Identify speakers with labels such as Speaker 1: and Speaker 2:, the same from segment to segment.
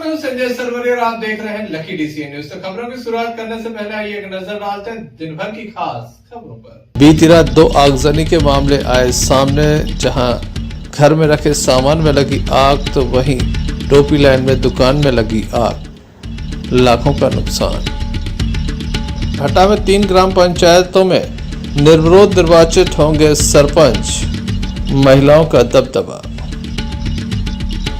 Speaker 1: मैं हूं संजय सरवरी और आप देख रहे हैं लकी डीसीएन न्यूज। तो खबरों की शुरुआत करने से पहले आइए एक नजर डालते हैं दिन भर की खास खबरों पर।
Speaker 2: बीती रात 2 आगजनी के मामले आए सामने, जहां घर में रखे सामान में लगी आग तो वहीं टोपी लाइन में दुकान में लगी आग, लाखों का नुकसान। घटा में 3 ग्राम पंचायतों में निर्विरोध निर्वाचित होंगे सरपंच, महिलाओं का दबदबा।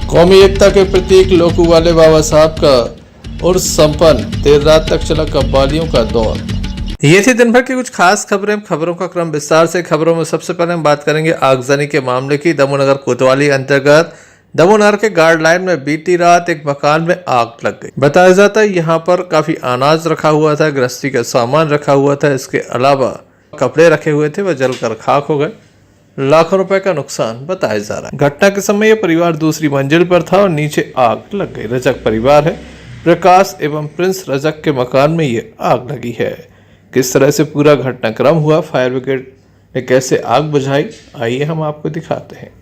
Speaker 2: कौमी एकता के प्रतीक लोकू वाले बाबा साहब का उर्स संपन्न, देर रात तक चला कव्वालियों का दौर। ये थी दिन भर की कुछ खास खबरें। खबरों का क्रम विस्तार से। खबरों में सबसे पहले हम बात करेंगे आगजनी के मामले की। दमोह नगर कोतवाली अंतर्गत दमोह नगर के गार्ड लाइन में बीती रात एक मकान में आग लग गई। बताया जाता है यहाँ पर काफी अनाज रखा हुआ था, गृहस्थी का सामान रखा हुआ था, इसके अलावा कपड़े रखे हुए थे, वह जलकर खाक हो गए। लाखों रुपए का नुकसान बताया जा रहा है। घटना के समय यह परिवार दूसरी मंजिल पर था और नीचे आग लग गई। रजक परिवार है। प्रकाश एवं प्रिंस रजक के मकान में ये आग लगी है। किस तरह से पूरा घटनाक्रम हुआ, फायर ब्रिगेड ने कैसे आग बुझाई, आइए हम आपको दिखाते हैं।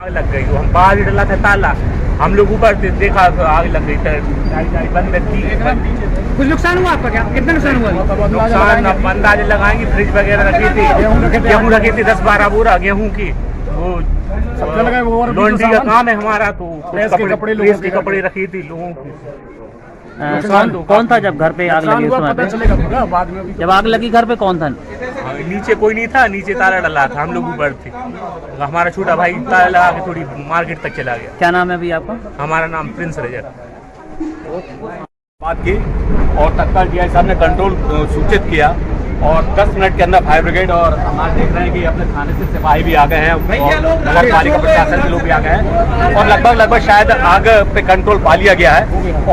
Speaker 3: लग गई। हम बाहर डला था ताला, हम लोग ऊपर देखा तो आग लग गई। बंद थी।
Speaker 4: कुछ नुकसान हुआ आपका? क्या कितना नुकसान हुआ?
Speaker 3: नुकसान अब अंदाजे लगाएंगे। फ्रिज वगैरह रखी थी, गेहूँ रखी थी 10-12 बोरा गेहूँ की। वो लॉन्ड्री का काम है हमारा, तो प्रेस के कपड़े रखी थी लोगों की।
Speaker 4: कौन था जब घर पे आग लगी? उस जब आग लगी घर पे कौन था?
Speaker 3: नीचे कोई नहीं था, नीचे ताला डला था, हम लोग ऊपर थे। हमारा छोटा भाई ताला लगा के थोड़ी मार्केट तक चला गया।
Speaker 4: क्या नाम है अभी आपका?
Speaker 3: हमारा नाम प्रिंस रजक।
Speaker 5: बात की और तत्काल डीआई साहब ने कंट्रोल सूचित किया और 10 मिनट के अंदर फायर ब्रिगेड और हमारे देख रहे हैं कि अपने थाने से सिपाही भी आ गए हैं और नगर पालिका प्रशासन के लोग भी आ गए हैं और लगभग शायद आग पे कंट्रोल पा लिया गया है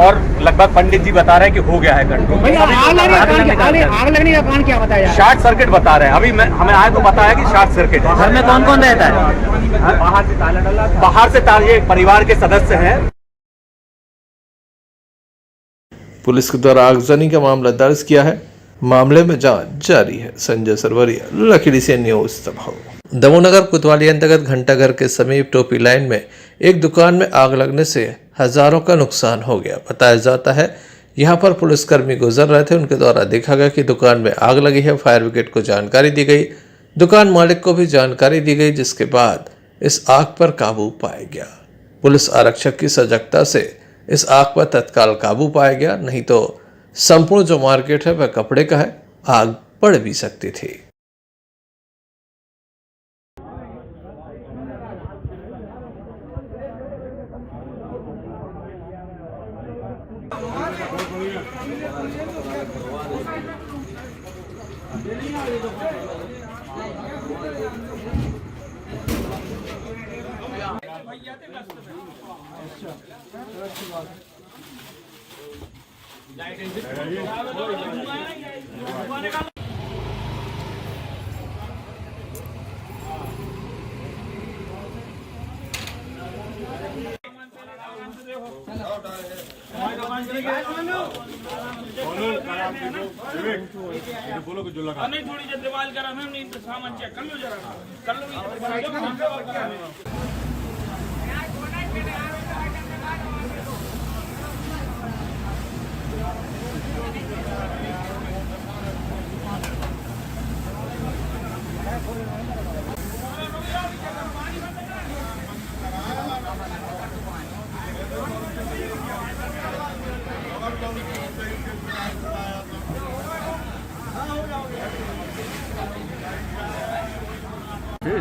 Speaker 5: और लगभग पंडित जी बता रहे हैं कि हो गया है कंट्रोल।
Speaker 4: आग लगने का कारण क्या बताया?
Speaker 5: शॉर्ट सर्किट बता रहे हैं। अभी हमें आए तो बताया कि शॉर्ट सर्किट है।
Speaker 4: घर में कौन कौन रहता है?
Speaker 5: बाहर से ये परिवार के सदस्य हैं।
Speaker 2: पुलिस के द्वारा आगजनी का मामला दर्ज किया है। मामले में जांच जारी है। Sanjay Sarvariya, lucky DCN news Damoh. Damoh नगर कोतवाली अंतर्गत घंटाघर के समीप टोपी लाइन में एक दुकान में आग लगने से हजारों का नुकसान हो गया। बताया जाता है यहां पर पुलिसकर्मी गुजर रहे थे, उनके द्वारा देखा गया कि दुकान में आग लगी है। फायर ब्रिगेड को जानकारी दी गई, दुकान मालिक को भी जानकारी दी गई, जिसके बाद इस आग पर काबू पाया गया। पुलिस आरक्षक की सजगता से इस आग पर तत्काल काबू पाया गया, नहीं तो संपूर्ण जो मार्केट है वह कपड़े का है, आग बढ़ भी सकती थी।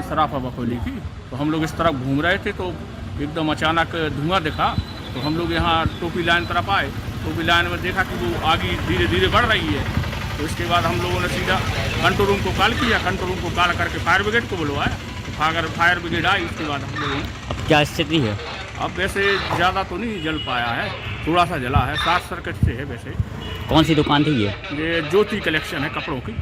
Speaker 3: सराफा बखोली की, तो हम लोग इस तरफ घूम रहे थे तो एकदम अचानक धुआं दिखा। तो हम लोग यहाँ टोपी लाइन तरफ आए, टोपी लाइन में देखा कि वो आगे धीरे धीरे बढ़ रही है। तो इसके बाद हम लोगों ने सीधा कंट्रोल रूम को कॉल किया, कंट्रोल रूम को कॉल करके फायर ब्रिगेड को बुलवाया। तो अगर फायर ब्रिगेड आई उसके बाद हम लोगों ने,
Speaker 4: अब क्या स्थिति है?
Speaker 3: अब वैसे ज़्यादा तो नहीं जल पाया है, थोड़ा सा जला है, शॉर्ट सर्किट से है। वैसे
Speaker 4: कौन सी दुकान थी ये?
Speaker 3: ये ज्योति कलेक्शन है कपड़ों की।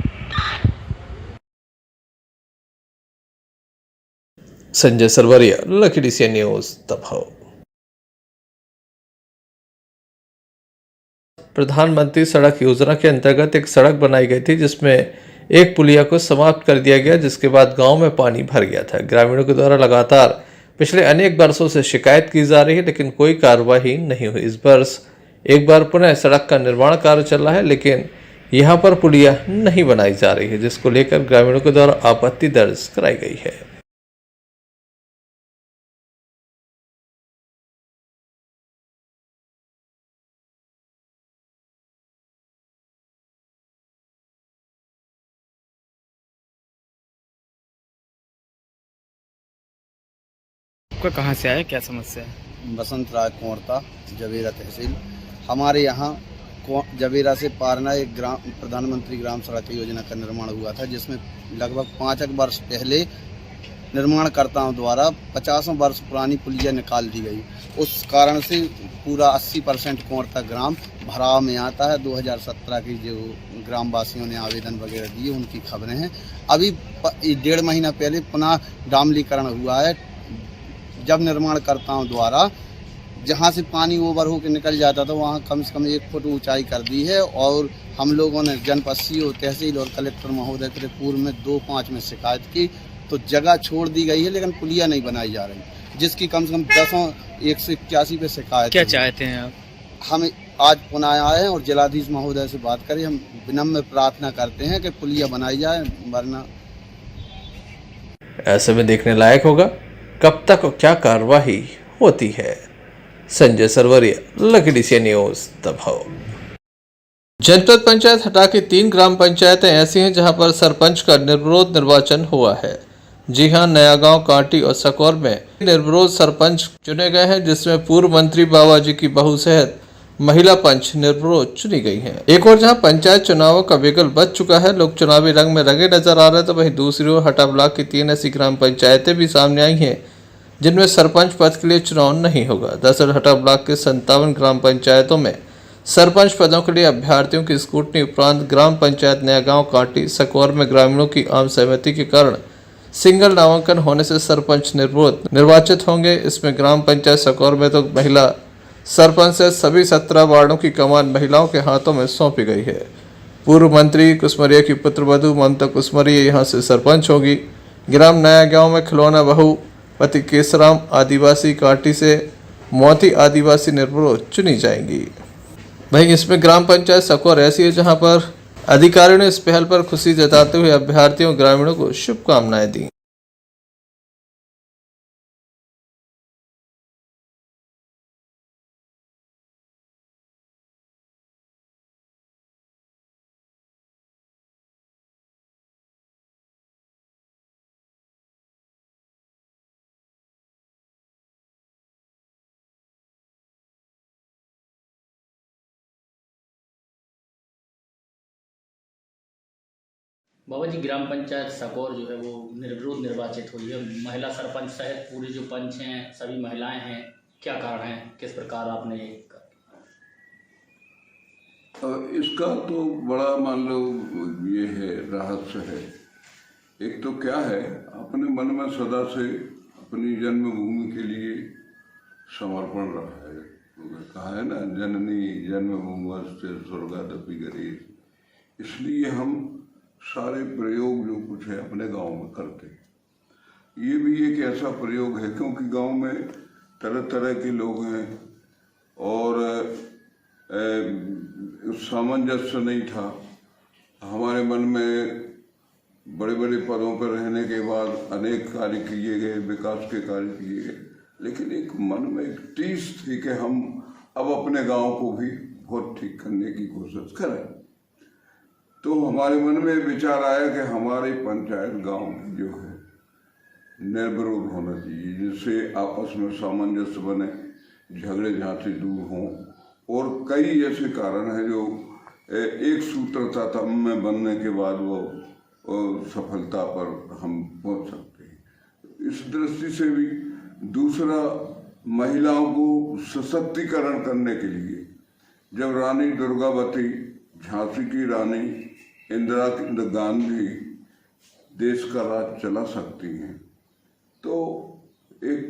Speaker 2: Sanjay Sarvariya, lucky DCN news, दबाव। प्रधानमंत्री सड़क योजना के अंतर्गत एक सड़क बनाई गई थी जिसमें एक पुलिया को समाप्त कर दिया गया, जिसके बाद गांव में पानी भर गया था। ग्रामीणों के द्वारा लगातार पिछले अनेक वर्षों से शिकायत की जा रही है, लेकिन कोई कार्रवाई नहीं हुई। इस वर्ष एक बार पुनः सड़क का निर्माण कार्य चल रहा है, लेकिन यहां पर पुलिया नहीं बनाई जा रही है, जिसको लेकर ग्रामीणों के द्वारा आपत्ति दर्ज कराई गई है।
Speaker 6: आपका कहाँ से आया, क्या समस्या है?
Speaker 7: बसंत राय कुंवरता, जवेरा तहसील। हमारे यहाँ जवेरा से पारना एक प्रधानमंत्री ग्राम सड़क योजना का निर्माण हुआ था, जिसमें लगभग 5 वर्ष पहले निर्माणकर्ताओं द्वारा 50 वर्ष पुरानी पुलिया निकाल दी गई। उस कारण से पूरा 80% कुंवरता ग्राम भराव में आता है। 2017 की जो ग्रामवासियों ने आवेदन वगैरह दिए उनकी खबरें हैं। अभी 1.5 महीना पहले पुनः डामलीकरण हुआ है, जब निर्माणकर्ताओं द्वारा जहां से पानी ओवर होकर निकल जाता था वहां कम से कम 1 फुट ऊंचाई कर दी है। और हम लोगों ने जनपद सीओ, तहसील और कलेक्टर महोदय के पूर्व में 2-5 में शिकायत की, तो जगह छोड़ दी गई है, लेकिन पुलिया नहीं बनाई जा रही, जिसकी कम से कम 181 पे शिकायत।
Speaker 6: क्या चाहते हैं आप?
Speaker 7: हम आज पुनः आए हैं और जिलाधीश महोदय से बात करें। हम विनम्र प्रार्थना करते हैं कि पुलिया बनाई जाए, वरना
Speaker 2: ऐसे में देखने लायक होगा कब तक और क्या कार्रवाई होती है। Sanjay Sarvariya, lucky DCN news, दबाव। जनपद पंचायत हटा के 3 ग्राम पंचायतें ऐसी हैं जहां पर सरपंच का निर्विरोध निर्वाचन हुआ है। जी हां, नया गांव, कांटी और सकौर में निर्विरोध सरपंच चुने गए हैं, जिसमें पूर्व मंत्री बाबाजी की बहू सहित महिला पंच निर्विरोध चुनी गई हैं। एक और जहां पंचायत चुनावों का विकल्प बच चुका है, लोग चुनावी रंग में रंगे नजर आ रहे हैं, तो वहीं दूसरी ओर हटा ब्लॉक की 3 ऐसी ग्राम पंचायतें भी सामने आई हैं जिनमें सरपंच पद के लिए चुनाव नहीं होगा। दरअसल हटा ब्लॉक के 57 ग्राम पंचायतों में सरपंच पदों के लिए अभ्यर्थियों की स्क्रूटनी उपरांत ग्राम पंचायत नया गांव, कांटी, सकौर में ग्रामीणों की आम सहमति के कारण सिंगल नामांकन होने से सरपंच निर्विरोध निर्वाचित होंगे। इसमें ग्राम पंचायत सकौर में तो महिला सरपंच से सभी 17 वार्डों की कमान महिलाओं के हाथों में सौंपी गई है। पूर्व मंत्री कुसमरिया की पुत्रवधू ममता कुसमरिया यहाँ से सरपंच होगी। ग्राम नया गांव में खिलौना बहू पति केसराम आदिवासी, कांटी से मोती आदिवासी निर्विरोध चुनी जाएंगी। वहीं इसमें ग्राम पंचायत सकौर ऐसी है जहां पर अधिकारियों ने इस पहल पर खुशी जताते हुए अभ्यर्थियों ग्रामीणों को शुभकामनाएं दी।
Speaker 8: बाबा जी, ग्राम पंचायत सकौर जो है वो निर्विरोध निर्वाचित हुई है। महिला सरपंच सहित पूरे जो पंच हैं सभी महिलाएं हैं, क्या कारण है, किस प्रकार आपने
Speaker 9: इसका तो बड़ा मान लो ये है, रहस्य है। एक तो क्या है, अपने मन में सदा से अपनी जन्मभूमि के लिए समर्पण रहा है, कहा है ना, जननी जन्मभूमि स्वर्गादपि गरीब। इसलिए हम सारे प्रयोग जो कुछ है अपने गांव में करते हैं। ये भी एक ऐसा प्रयोग है क्योंकि गांव में तरह तरह के लोग हैं और सामंजस्य नहीं था। हमारे मन में बड़े बड़े पदों पर रहने के बाद अनेक कार्य किए गए, विकास के कार्य किए गए, लेकिन एक मन में एक टीस थी कि हम अब अपने गांव को भी बहुत ठीक करने की कोशिश करें। तो हमारे मन में विचार आया कि हमारी पंचायत गांव जो है निर्विरोध होना चाहिए, जिससे आपस में सामंजस्य बने, झगड़े झांसे दूर हों और कई ऐसे कारण हैं जो एक सूत्रता में बनने के बाद वो सफलता पर हम पहुंच सकते हैं। इस दृष्टि से भी दूसरा, महिलाओं को सशक्तिकरण करने के लिए जब रानी दुर्गावती, झांसी की रानी इंदिरा गांधी देश का राज चला सकती हैं, तो एक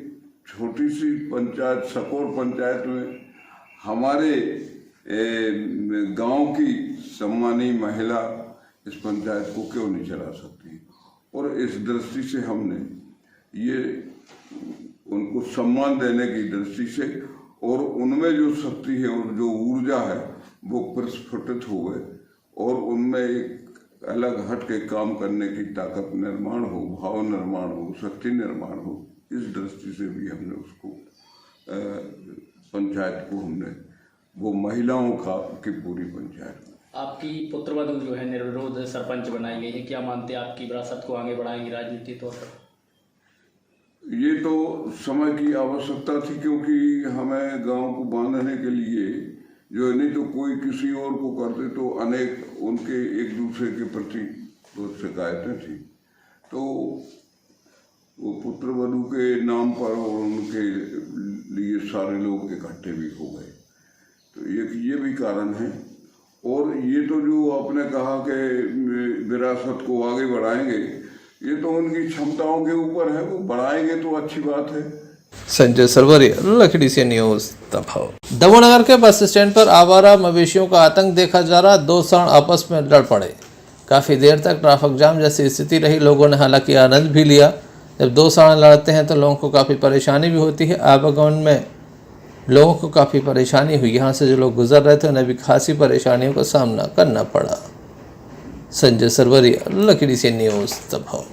Speaker 9: छोटी सी पंचायत, सकोर पंचायत में हमारे गांव की सम्मानीय महिला इस पंचायत को क्यों नहीं चला सकती। और इस दृष्टि से हमने ये उनको सम्मान देने की दृष्टि से और उनमें जो शक्ति है और जो ऊर्जा है वो प्रस्फुटित हो गए और उनमें एक अलग हट के काम करने की ताकत निर्माण हो, भाव निर्माण हो, शक्ति निर्माण हो। इस दृष्टि से भी हमने उसको पंचायत को हमने वो महिलाओं की पूरी पंचायत।
Speaker 8: आपकी पुत्रवधू जो है निर्विरोध सरपंच बनाई गई है, क्या मानते हैं आपकी विरासत को आगे बढ़ाएंगी राजनीतिक तौर पर?
Speaker 9: ये तो समय की आवश्यकता थी क्योंकि हमें गांव को बांधने के लिए जो नहीं तो कोई किसी और को करते तो अनेक उनके एक दूसरे के प्रति बहुत शिकायतें थी। तो वो पुत्रवधू के नाम पर और उनके लिए सारे लोग इकट्ठे भी हो गए, तो ये भी कारण है। और ये तो जो आपने कहा कि विरासत को आगे बढ़ाएंगे, ये तो उनकी क्षमताओं के ऊपर है, वो बढ़ाएंगे तो अच्छी बात है।
Speaker 2: संजय सरवरिया, लखड़ी से न्यूज दबाव। दमोह के बस स्टैंड पर आवारा मवेशियों का आतंक देखा जा रहा। 2 सांड आपस में लड़ पड़े। काफी देर तक ट्रैफिक जाम जैसी स्थिति रही। लोगों ने हालांकि आनंद भी लिया। जब 2 सांड लड़ते हैं तो लोगों को काफी परेशानी भी होती है। आवागमन में लोगों को काफी परेशानी हुई। यहाँ से जो लोग गुजर रहे थे उन्हें भी खासी परेशानियों का सामना करना पड़ा। संजय सरवरिया, लखड़ी से न्यूज दबाव।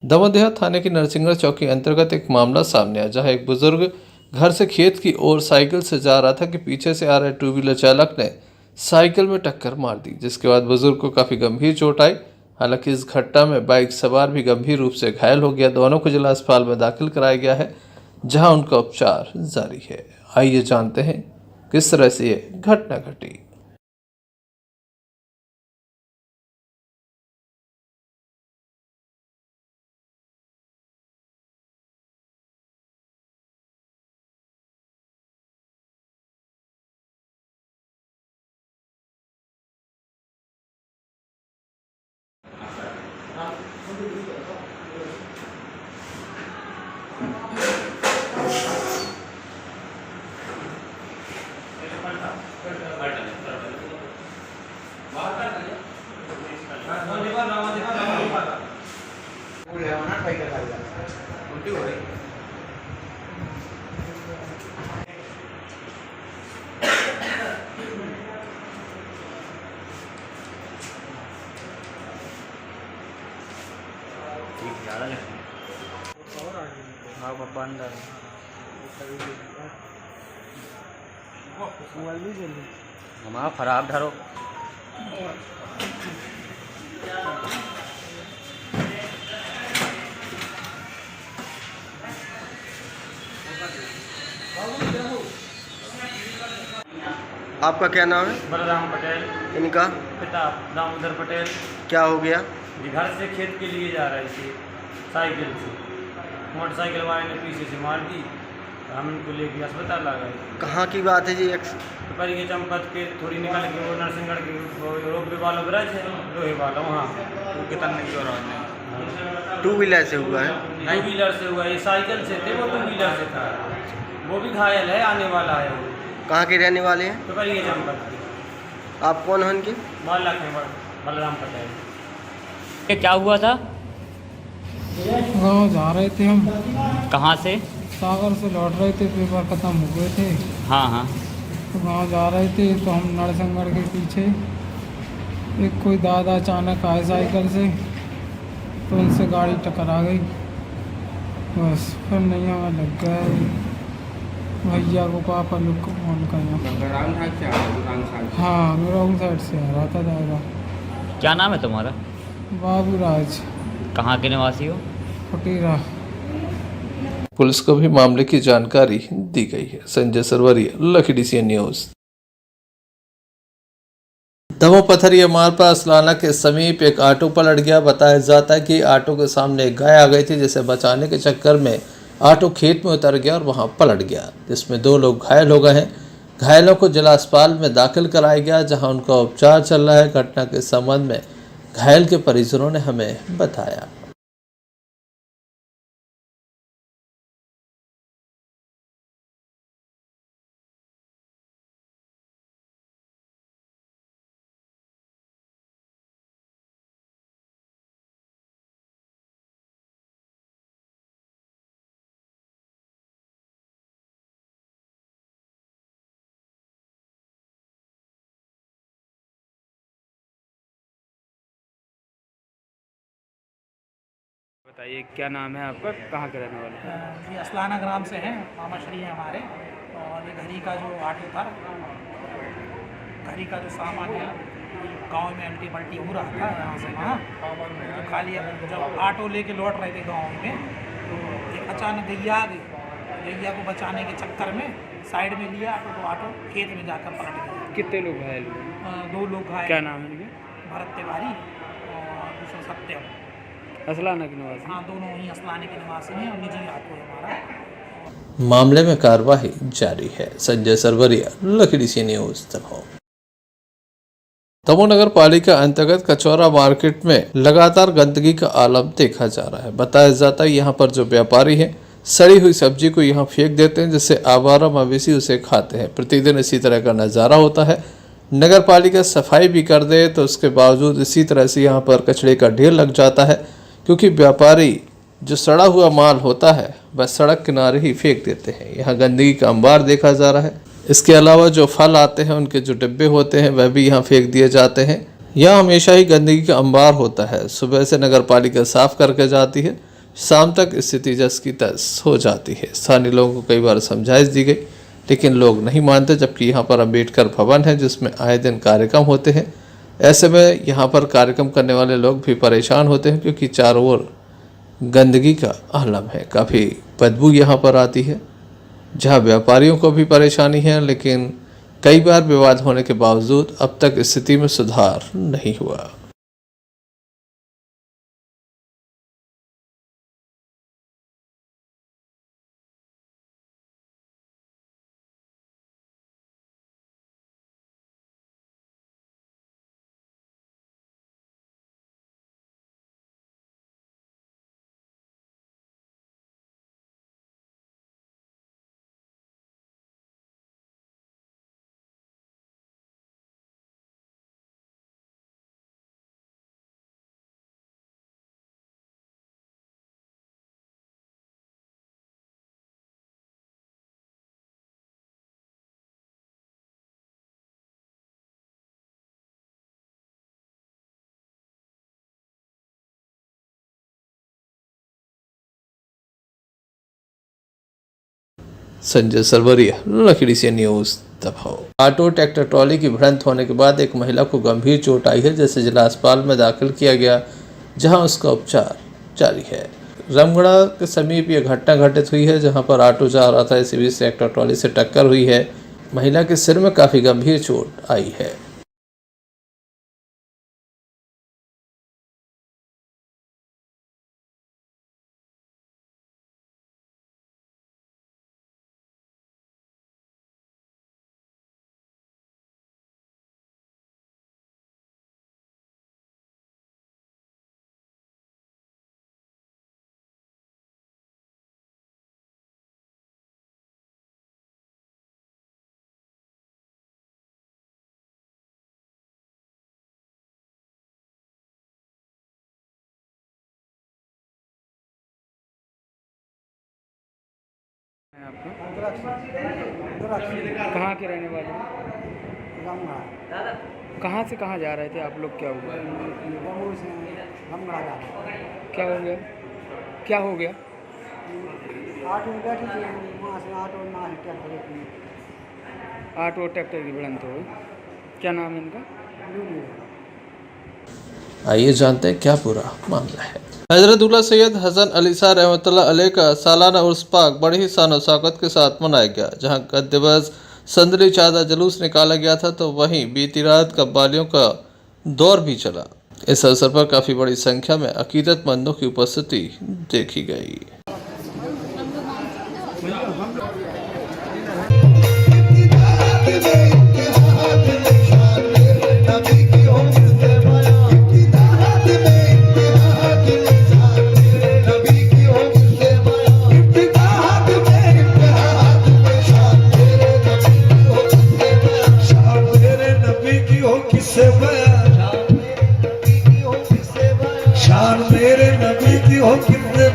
Speaker 2: दमोह थाने की नरसिंगगढ़ चौकी अंतर्गत एक मामला सामने आया, जहां एक बुजुर्ग घर से खेत की ओर साइकिल से जा रहा था कि पीछे से आ रहे 2 व्हीलर चालक ने साइकिल में टक्कर मार दी, जिसके बाद बुजुर्ग को काफी गंभीर चोट आई। हालांकि इस घटना में बाइक सवार भी गंभीर रूप से घायल हो गया। दोनों को जिला अस्पताल में दाखिल कराया गया है, जहां उनका उपचार जारी है। आइए जानते हैं किस तरह से ये घटना घटी।
Speaker 4: हमारा खराब धरो
Speaker 10: आपका क्या नाम है?
Speaker 3: बलराम पटेल।
Speaker 10: इनका
Speaker 3: पिता दामोदर पटेल।
Speaker 10: क्या हो गया?
Speaker 3: घर से खेत के लिए जा रहे थे साइकिल से, मोटरसाइकिल वाले ने पीछे से मार दी, हम इनको लेके अस्पताल आ गए।
Speaker 10: कहाँ की बात है जी?
Speaker 3: पर ये चंपत के थोड़ी निकल के वो नरसिंहगढ़ के रोपवे वाला ब्रिज है, लोहे वाला, वहाँ वो कितने की और
Speaker 10: टू व्हीलर से हुआ है?
Speaker 3: टू व्हीलर से हुआ, ये साइकिल से थे, वो टू व्हीलर से था। वो भी घायल है, आने वाला है। वो
Speaker 10: कहाँ के रहने वाले हैं?
Speaker 3: तो पर ये चंपत के।
Speaker 10: आप कौन हो इनके?
Speaker 3: बालक हैं बलराम पटेल।
Speaker 4: ये क्या हुआ था?
Speaker 11: गाँव जा रहे थे हम।
Speaker 4: कहाँ से?
Speaker 11: सागर से लौट रहे थे, पेपर ख़त्म हो गए थे।
Speaker 4: हाँ हाँ।
Speaker 11: तो गाँव जा रहे थे तो हम नरसिंहगढ़ के पीछे एक कोई दादा अचानक आए साइकिल से, तो उनसे गाड़ी टकरा गई। बस फिर नहीं हमें लग गया भैया को, पापा लोग को फोन करना। हाँ, मैं रॉन्ग साइड से आ रहा था दादा।
Speaker 4: क्या नाम है तुम्हारा?
Speaker 11: बाबूराज।
Speaker 4: कहाँ के निवासी हो?
Speaker 11: फटीरा।
Speaker 2: पुलिस को भी मामले की जानकारी दी गई है। Sanjay Sarvariya, lucky DCN news. Damoh Pathariya मार्ग पर असलाना के समीप एक ऑटो पलट गया। बताया जाता है कि ऑटो के सामने एक गाय आ गई थी, जिसे बचाने के चक्कर में ऑटो खेत में उतर गया और वहां पलट गया, जिसमें 2 लोग घायल हो गए हैं। घायलों को जिला अस्पताल में दाखिल कराया गया, जहां उनका उपचार चल रहा है। घटना के संबंध में घायल के परिजनों ने हमें बताया।
Speaker 6: बताइए क्या नाम है आपका, कहाँ के रहने वाले हैं?
Speaker 12: जी असलाना ग्राम से हैं, मामा श्री हैं हमारे। और ये घरी का जो ऑटो था, घरी का जो सामान है, गांव में उल्टी पल्टी हो रहा था यहाँ से वहाँ। तो खाली अब जब ऑटो लेके लौट रहे थे गांव में, तो एक अचानक गैया आ गई। गैया को बचाने के चक्कर में साइड में लिया ऑटो, तो ऑटो खेत में जाकर पलट गया।
Speaker 6: कितने लोग घायल हुए?
Speaker 12: 2 लोग घायल।
Speaker 6: क्या नाम है इनके?
Speaker 12: भरत तिवारी और दूसरा सत्यम।
Speaker 6: असलाना के निवासी?
Speaker 12: हाँ, दोनों ही असलाने के निवासी हैं और निजी ऑटो है हमारा।
Speaker 2: मामले में कार्रवाई जारी है। Sanjay Sarvariya, lucky DCN news, Damoh. Damoh नगर पालिका अंतर्गत कचौरा मार्केट में लगातार गंदगी का आलम देखा जा रहा है। बताया जाता है यहाँ पर जो व्यापारी हैं, सड़ी हुई सब्जी को यहाँ फेंक देते हैं, जिससे आवारा मवेशी उसे खाते हैं। प्रतिदिन इसी तरह का नज़ारा होता है। नगर पालिका सफाई भी कर दे तो उसके बावजूद इसी तरह से यहाँ पर कचरे का ढेर लग जाता है, क्योंकि व्यापारी जो सड़ा हुआ माल होता है वह सड़क किनारे ही फेंक देते हैं। यहाँ गंदगी का अंबार देखा जा रहा है। इसके अलावा जो फल आते हैं, उनके जो डिब्बे होते हैं, वह भी यहाँ फेंक दिए जाते हैं। यहाँ हमेशा ही गंदगी का अंबार होता है। सुबह से नगर पालिका साफ करके जाती है, शाम तक स्थिति जस की तस हो जाती है। स्थानीय लोगों को कई बार समझाइश दी गई, लेकिन लोग नहीं मानते। जबकि यहाँ पर अम्बेडकर भवन है, जिसमें आए दिन कार्यक्रम होते हैं। ऐसे में यहाँ पर कार्यक्रम करने वाले लोग भी परेशान होते हैं, क्योंकि चारों ओर गंदगी का आलम है। काफ़ी बदबू यहाँ पर आती है, जहाँ व्यापारियों को भी परेशानी है। लेकिन कई बार विवाद होने के बावजूद अब तक स्थिति में सुधार नहीं हुआ। Sanjay Sarvariya, lucky DCN news, Damoh. Auto tractor trolley की भिड़ंत होने के बाद एक महिला को गंभीर चोट आई है, जिसे जिला अस्पताल में दाखिल किया गया, जहां उसका उपचार जारी है। रामगढ़ के समीप यह घटना घटित हुई है, जहां पर ऑटो जा रहा था, इसी बीच ट्रैक्टर ट्रॉली से टक्कर हुई है। महिला के सिर में काफी गंभीर चोट आई है।
Speaker 6: कहाँ के रहने वाले हैं? कहाँ से कहाँ जा रहे थे आप लोग? क्या हुआ? क्या हो गया? क्या हो गया? ऑटो ट्रैक्टर की भिड़ंत हो गई। क्या नाम है इनका?
Speaker 2: आइए जानते हैं क्या पूरा मामला है। हजरतुल्लाह सैयद हसन अली शाह रहमतुल्लाह अलैह का सालाना उर्स पाक बड़ी ही शान शौकत के साथ मनाया गया। जहां गत दिवस संदली चादा जुलूस निकाला गया था, तो वहीं बीती रात कव्वालियों का दौर भी चला। इस अवसर पर काफी बड़ी संख्या में अकीदतमंदों की उपस्थिति देखी गई।
Speaker 13: शान मेरे नबी की हो कितने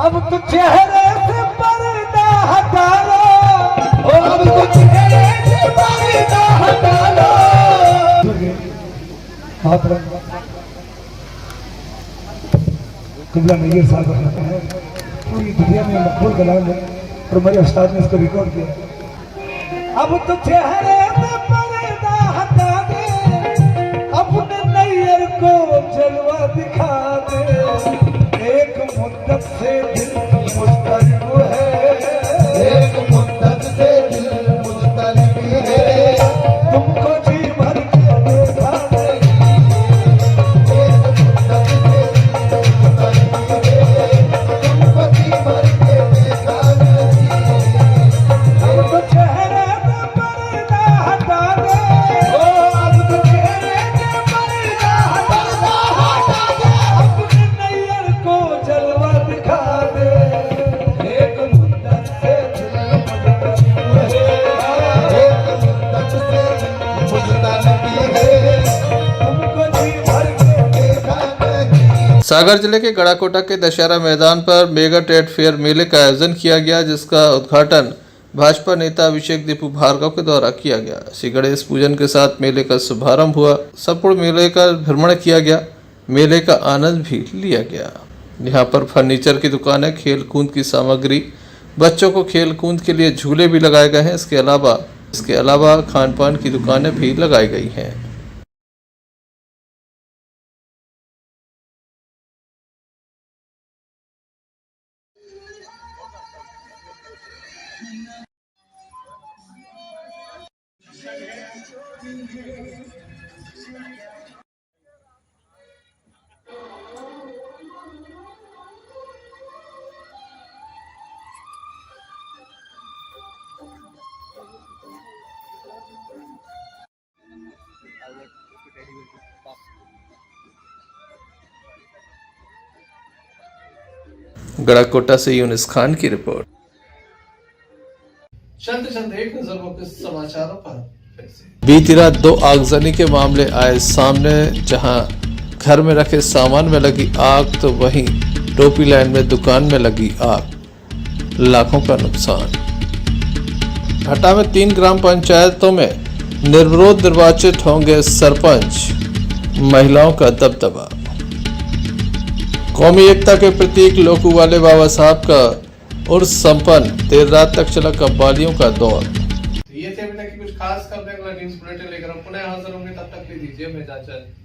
Speaker 13: अब तो चेहरे से पर्दा हटा लो, अब तो चेहरे से पर्दा हटा लो। हाथ रख कुबला नैयर साहब बताते हैं पूरी दुनिया में मकबूल कलाम है और मेरे उस्ताद ने इसको रिकॉर्ड किया। अब तो चेहरे से पर्दा हटा दे, अपने नैयर को जलवा दिखा दे। एक मुद्दत से दिल मुस्तरिब है, एक मुद्दत से दिल मुस्तरिब है, तुमको जी भर के देखा नहीं। एक मुद्दत से दिल मुस्तरिब है, तुमको जी भर के देखा नहीं। अब तो चेहरे पे पर्दा हटा दे, अब तो चेहरे पे पर्दा हटा दे, अपने नैयर को जलवा दिखा दे। एक मुद्दत से दिल मुस्तरिब है, एक मुद्दत से दिल मुस्तरिब है, तुमको जी भर के देखा नहीं।
Speaker 2: सागर जिले के गड़ाकोटा के दशहरा मैदान पर मेगा ट्रेड फेयर मेले का आयोजन किया गया, जिसका उद्घाटन भाजपा नेता अभिषेक दीपू भार्गव के द्वारा किया गया। श्री गणेश पूजन के साथ मेले का शुभारंभ हुआ। संपूर्ण मेले का भ्रमण किया गया, मेले का आनंद भी लिया गया। यहाँ पर फर्नीचर की दुकानें, खेल कूद की सामग्री, बच्चों को खेल कूद के लिए झूले भी लगाए गए हैं। इसके अलावा खान पान की दुकानें भी लगाई गई हैं। गड़ाकोटा से यूनिस खान की रिपोर्ट।
Speaker 1: चलते चलते एक नजर मुख्य समाचारों पर फिर से।
Speaker 2: बीती रात 2 आगजनी के मामले आए सामने, जहां घर में रखे सामान में लगी आग तो वहीं टोपी लाइन में दुकान में लगी आग, लाखों का नुकसान। हटा में 3 ग्राम पंचायतों में निर्विरोध निर्वाचित होंगे सरपंच, महिलाओं का दबदबा। कौमी एकता के प्रतीक लोकू वाले बाबा साहब का उर्स संपन्न, देर रात तक चला कव्वालियों का दौर।
Speaker 1: ये थे अभी तक की कुछ खास खबरें। अगला न्यूज़ बुलेटिन लेकर हम पुनः हाजिर होंगे, तब तक के लिए दीजिए इजाजत।